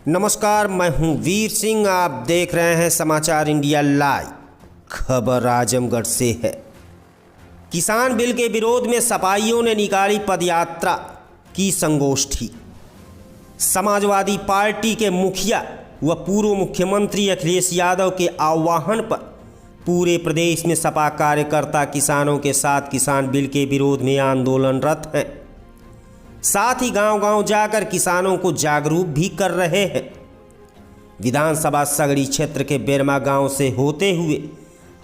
नमस्कार, मैं हूं वीर सिंह। आप देख रहे हैं समाचार इंडिया लाइव। खबर आजमगढ़ से है। किसान बिल के विरोध में सपाइयों ने निकाली पदयात्रा की संगोष्ठी। समाजवादी पार्टी के मुखिया व पूर्व मुख्यमंत्री अखिलेश यादव के आह्वान पर पूरे प्रदेश में सपा कार्यकर्ता किसानों के साथ किसान बिल के विरोध में आंदोलनरत हैं। साथ ही गांव-गांव जाकर किसानों को जागरूक भी कर रहे हैं। विधानसभा सगड़ी क्षेत्र के बेरमा गांव से होते हुए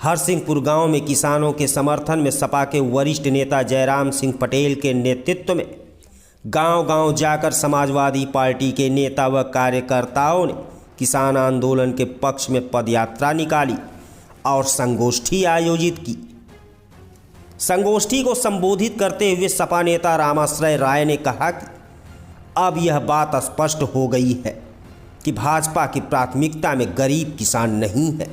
हरसिंहपुर गांव में किसानों के समर्थन में सपा के वरिष्ठ नेता जयराम सिंह पटेल के नेतृत्व में गांव-गांव जाकर समाजवादी पार्टी के नेता व कार्यकर्ताओं ने किसान आंदोलन के पक्ष में पदयात्रा निकाली और संगोष्ठी आयोजित की। संगोष्ठी को संबोधित करते हुए सपा नेता रामाश्रय राय ने कहा कि अब यह बात स्पष्ट हो गई है कि भाजपा की प्राथमिकता में गरीब किसान नहीं है,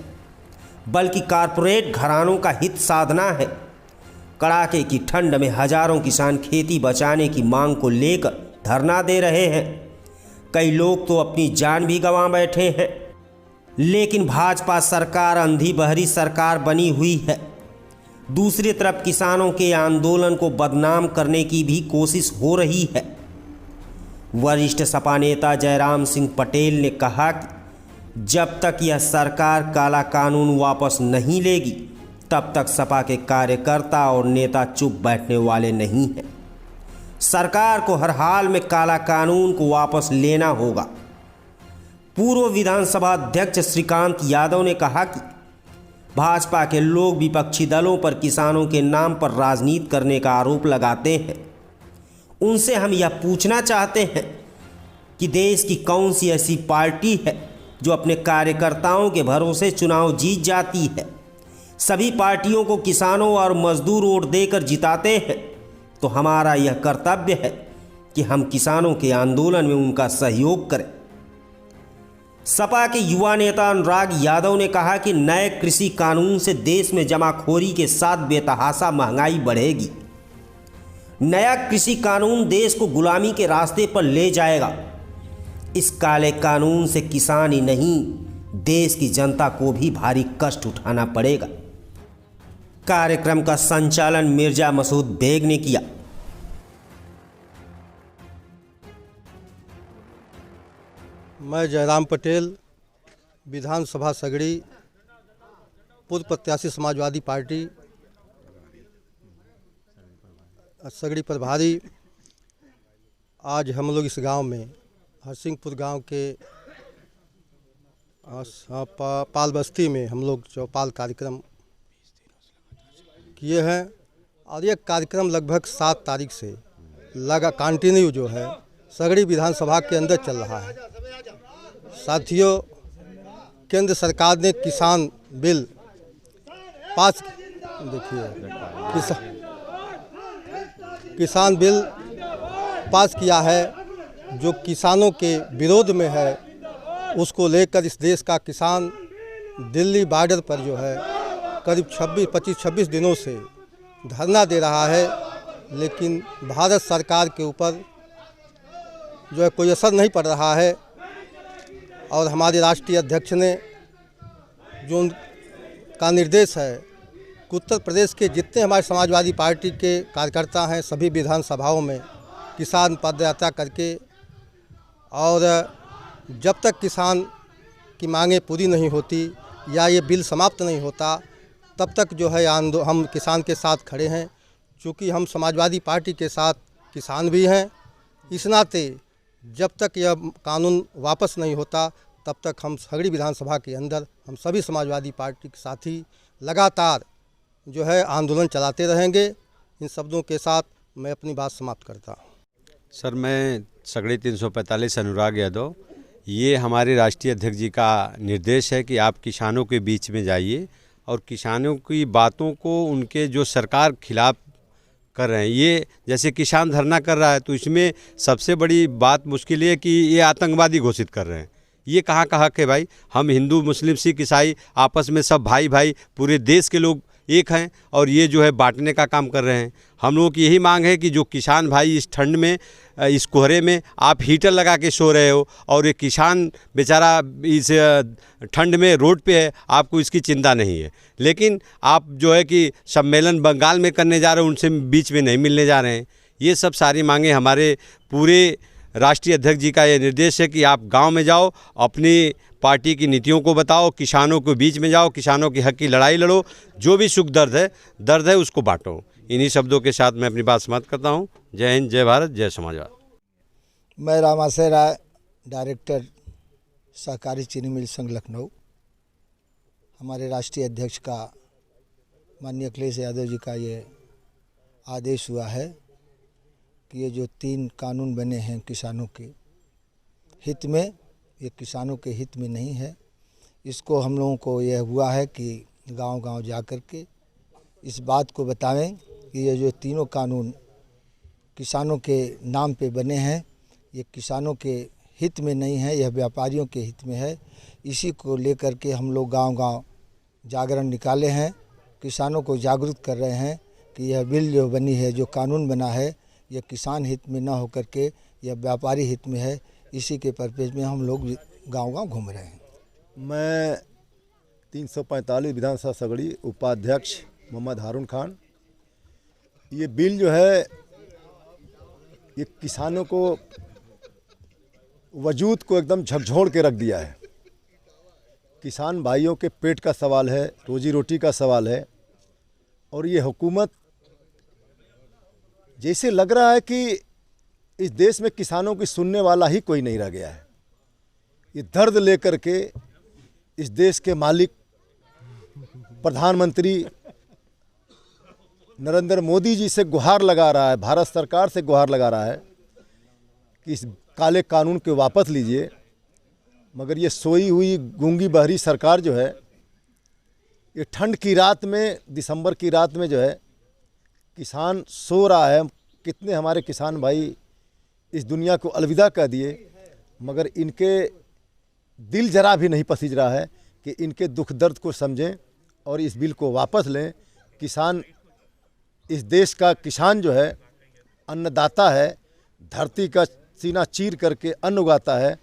बल्कि कारपोरेट घरानों का हित साधना है। कड़ाके की ठंड में हजारों किसान खेती बचाने की मांग को लेकर धरना दे रहे हैं। कई लोग तो अपनी जान भी गंवा बैठे हैं, लेकिन भाजपा सरकार अंधी बहरी सरकार बनी हुई है। दूसरी तरफ किसानों के आंदोलन को बदनाम करने की भी कोशिश हो रही है। वरिष्ठ सपा नेता जयराम सिंह पटेल ने कहा कि जब तक यह सरकार काला कानून वापस नहीं लेगी, तब तक सपा के कार्यकर्ता और नेता चुप बैठने वाले नहीं हैं। सरकार को हर हाल में काला कानून को वापस लेना होगा। पूर्व विधानसभा अध्यक्ष श्रीकांत यादव ने कहा कि भाजपा के लोग विपक्षी दलों पर किसानों के नाम पर राजनीति करने का आरोप लगाते हैं। उनसे हम यह पूछना चाहते हैं कि देश की कौन सी ऐसी पार्टी है जो अपने कार्यकर्ताओं के भरोसे चुनाव जीत जाती है। सभी पार्टियों को किसानों और मजदूर वोट देकर जिताते हैं, तो हमारा यह कर्तव्य है कि हम किसानों के आंदोलन में उनका सहयोग करें। सपा के युवा नेता अनुराग यादव ने कहा कि नए कृषि कानून से देश में जमाखोरी के साथ बेतहाशा महंगाई बढ़ेगी। नया कृषि कानून देश को गुलामी के रास्ते पर ले जाएगा। इस काले कानून से किसान ही नहीं, देश की जनता को भी भारी कष्ट उठाना पड़ेगा। कार्यक्रम का संचालन मिर्जा मसूद बेग ने किया। मैं जयराम पटेल, विधानसभा सगड़ी, पूर्व प्रत्याशी समाजवादी पार्टी, सगड़ी प्रभारी। आज हम लोग इस गांव में हरसिंहपुर गांव के पाल बस्ती में हम लोग चौपाल कार्यक्रम किए हैं और ये कार्यक्रम लगभग 7 तारीख से कंटिन्यू जो है सगड़ी विधानसभा के अंदर चल रहा है। साथियों, केंद्र सरकार ने किसान बिल पास किसान बिल पास किया है जो किसानों के विरोध में है। उसको लेकर इस देश का किसान दिल्ली बॉर्डर पर जो है करीब 25-26 दिनों से धरना दे रहा है, लेकिन भारत सरकार के ऊपर जो है कोई असर नहीं पड़ रहा है। और हमारे राष्ट्रीय अध्यक्ष ने जो उनका निर्देश है कि उत्तर प्रदेश के जितने हमारे समाजवादी पार्टी के कार्यकर्ता हैं सभी विधानसभाओं में किसान पदयात्रा करके, और जब तक किसान की मांगें पूरी नहीं होती या ये बिल समाप्त नहीं होता, तब तक जो है हम किसान के साथ खड़े हैं। चूँकि हम समाजवादी पार्टी के साथ किसान भी हैं, इस नाते जब तक यह कानून वापस नहीं होता तब तक हम सगड़ी विधानसभा के अंदर हम सभी समाजवादी पार्टी के साथी लगातार जो है आंदोलन चलाते रहेंगे। इन शब्दों के साथ मैं अपनी बात समाप्त करता हूँ। सर, मैं सगड़ी 345 अनुराग यादव। ये हमारे राष्ट्रीय अध्यक्ष जी का निर्देश है कि आप किसानों के बीच में जाइए और किसानों की बातों को उनके जो सरकार खिलाफ कर रहे हैं, ये जैसे किसान धरना कर रहा है तो इसमें सबसे बड़ी बात मुश्किल है कि ये आतंकवादी घोषित कर रहे हैं। ये कहाँ का हक है भाई? हम हिंदू, मुस्लिम, सिख, ईसाई आपस में सब भाई भाई, पूरे देश के लोग एक हैं और ये जो है बांटने का काम कर रहे हैं। हम लोगों की यही मांग है कि जो किसान भाई इस ठंड में, इस कोहरे में आप हीटर लगा के सो रहे हो और ये किसान बेचारा इस ठंड में रोड पे है, आपको इसकी चिंता नहीं है, लेकिन आप जो है कि सम्मेलन बंगाल में करने जा रहे हो, उनसे बीच में नहीं मिलने जा रहे हैं। ये सब सारी मांगे हमारे पूरे राष्ट्रीय अध्यक्ष जी का ये निर्देश है कि आप गांव में जाओ, अपनी पार्टी की नीतियों को बताओ, किसानों के बीच में जाओ, किसानों के हक की लड़ाई लड़ो, जो भी सुख दर्द है उसको बांटो। इन्हीं शब्दों के साथ मैं अपनी बात समाप्त करता हूँ। जय हिंद, जय भारत, जय समाजवाद। मैं रामाशय राय, डायरेक्टर सहकारी चीनी मिल संघ लखनऊ। हमारे राष्ट्रीय अध्यक्ष का माननीय अखिलेश यादव जी का ये आदेश हुआ है कि ये जो 3 कानून बने हैं किसानों के हित में, ये किसानों के हित में नहीं है। इसको हम लोगों को यह हुआ है कि गांव-गांव जा कर के इस बात को बताएं कि ये जो तीनों कानून किसानों के नाम पे बने हैं, ये किसानों के हित में नहीं है, यह व्यापारियों के हित में है। इसी को लेकर के हम लोग गांव-गांव जागरण निकाले हैं, किसानों को जागरूक कर रहे हैं कि यह बिल जो बनी है, जो कानून बना है, यह किसान हित में ना होकर के यह व्यापारी हित में है। इसी के पर्पज़ में हम लोग गांव-गांव घूम रहे हैं। मैं 345 विधानसभा सगड़ी उपाध्यक्ष मोहम्मद हारून खान। ये बिल जो है ये किसानों को वजूद को एकदम झकझोर के रख दिया है। किसान भाइयों के पेट का सवाल है, रोजी रोटी का सवाल है, और ये हुकूमत जैसे लग रहा है कि इस देश में किसानों की सुनने वाला ही कोई नहीं रह गया है। ये दर्द लेकर के इस देश के मालिक प्रधानमंत्री नरेंद्र मोदी जी से गुहार लगा रहा है, भारत सरकार से गुहार लगा रहा है कि इस काले कानून को वापस लीजिए। मगर ये सोई हुई गूंगी बहरी सरकार जो है, ये ठंड की रात में, दिसंबर की रात में जो है किसान सो रहा है। कितने हमारे किसान भाई इस दुनिया को अलविदा कह दिए, मगर इनके दिल जरा भी नहीं पसीज रहा है कि इनके दुख दर्द को समझें और इस बिल को वापस लें। किसान, इस देश का किसान जो है अन्नदाता है, धरती का सीना चीर करके अन्न उगाता है,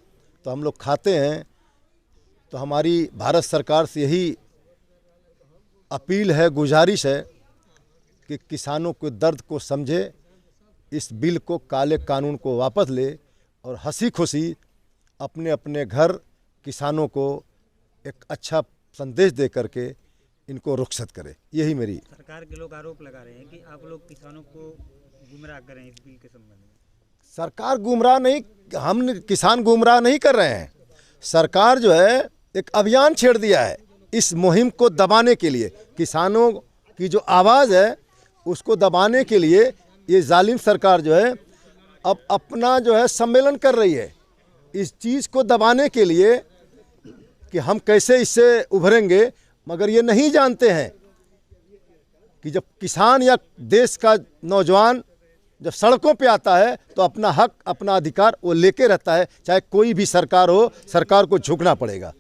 तो हम लोग खाते हैं। तो हमारी भारत सरकार से यही अपील है, गुजारिश है कि किसानों के दर्द को समझे, इस बिल को, काले कानून को वापस ले और हंसी खुशी अपने अपने घर किसानों को एक अच्छा संदेश दे करके इनको रुखसत करे। यही मेरी। सरकार के लोग आरोप लगा रहे हैं कि आप लोग किसानों को गुमराह कर रहे हैं इस बिल के संबंध में। सरकार गुमराह नहीं, हम किसान गुमराह नहीं कर रहे हैं। सरकार जो है एक अभियान छेड़ दिया है इस मुहिम को दबाने के लिए। किसानों की जो आवाज़ है उसको दबाने के लिए ये जालिम सरकार जो है अब अपना जो है सम्मेलन कर रही है, इस चीज़ को दबाने के लिए कि हम कैसे इससे उभरेंगे। मगर ये नहीं जानते हैं कि जब किसान या देश का नौजवान जब सड़कों पे आता है तो अपना हक, अपना अधिकार वो लेके रहता है, चाहे कोई भी सरकार हो, सरकार को झुकना पड़ेगा।